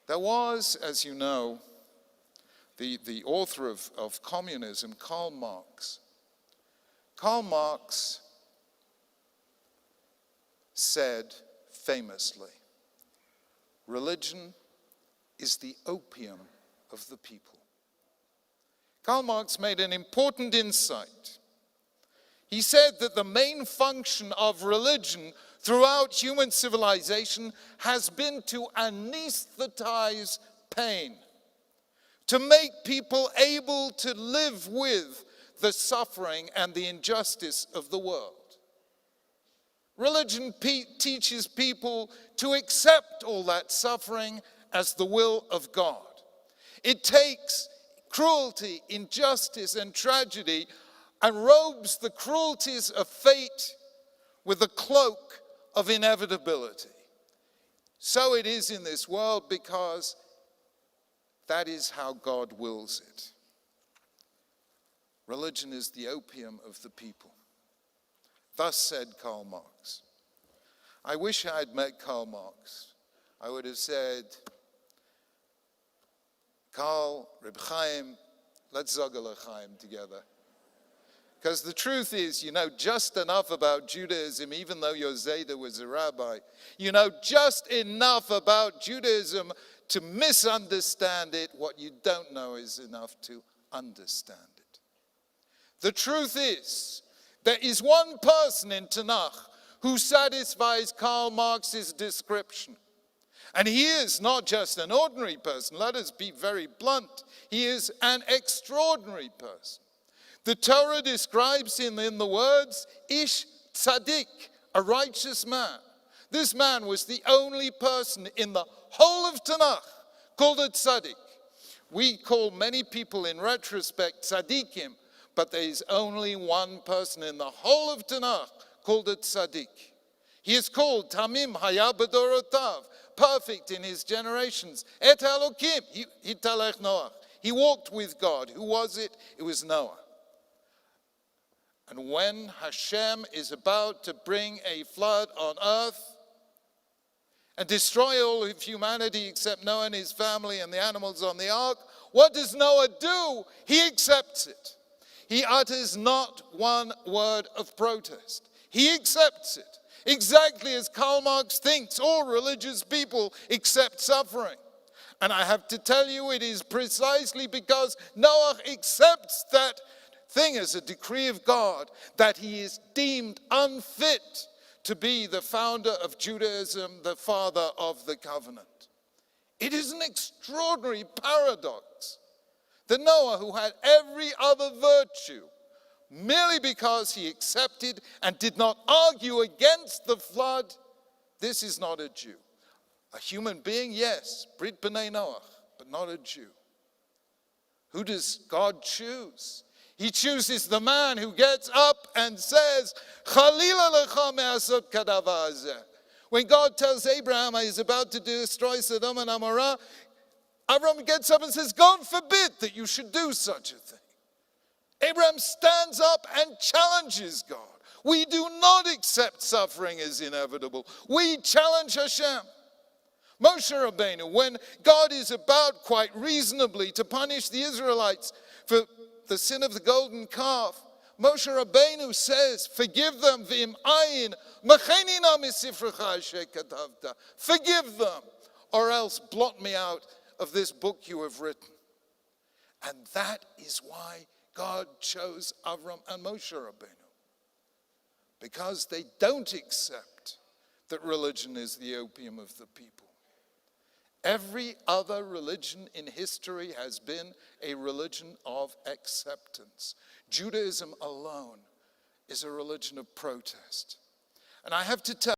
There was, as you know, the author of communism, Karl Marx. Karl Marx said famously, religion is the opium of the people. Karl Marx made an important insight. He said that the main function of religion throughout human civilization has been to anesthetize pain, to make people able to live with the suffering and the injustice of the world. Religion teaches people to accept all that suffering as the will of God. It takes cruelty, injustice, and tragedy and robes the cruelties of fate with a cloak of inevitability. So it is in this world because that is how God wills it. Religion is the opium of the people. Thus said Karl Marx. I wish I had met Karl Marx. I would have said, Karl, Reb Chaim, let's zog l'chaim together. Because the truth is, you know just enough about Judaism, even though your Zayda was a rabbi. You know just enough about Judaism to misunderstand it. What you don't know is enough to understand it. The truth is, there is one person in Tanakh who satisfies Karl Marx's description. And he is not just an ordinary person. Let us be very blunt. He is an extraordinary person. The Torah describes him in the words, Ish Tzaddik, a righteous man. This man was the only person in the whole of Tanakh called a Tzaddik. We call many people in retrospect Tzaddikim, but there is only one person in the whole of Tanakh called a Tzaddik. He is called Tamim Haya B'dorotav, perfect in his generations. Et Elokim, Hitalech Noach. He walked with God. Who was it? It was Noah. And when Hashem is about to bring a flood on earth and destroy all of humanity except Noah and his family and the animals on the ark, what does Noah do? He accepts it. He utters not one word of protest. He accepts it. Exactly as Karl Marx thinks all religious people accept suffering. And I have to tell you, it is precisely because Noah accepts that thing as a decree of God that he is deemed unfit to be the founder of Judaism, the father of the covenant. It is an extraordinary paradox that Noah, who had every other virtue, merely because he accepted and did not argue against the flood, this is not a Jew. A human being, yes, Brit B'nai Noach, but not a Jew. Who does God choose? He chooses the man who gets up and says, Chalila lecha me'asot kadava hazeh. When God tells Abraham he's about to destroy Sodom and Amorah, Abraham gets up and says, God forbid that you should do such a thing. Abraham stands up and challenges God. We do not accept suffering as inevitable. We challenge Hashem. Moshe Rabbeinu, when God is about quite reasonably to punish the Israelites for the sin of the golden calf, Moshe Rabbeinu says, forgive them, v'im ayin, machenina misifrecha asher katavta. Forgive them, or else blot me out of this book you have written. And that is why God chose Avram and Moshe Rabbeinu. Because they don't accept that religion is the opium of the people. Every other religion in history has been a religion of acceptance. Judaism alone is a religion of protest. And I have to tell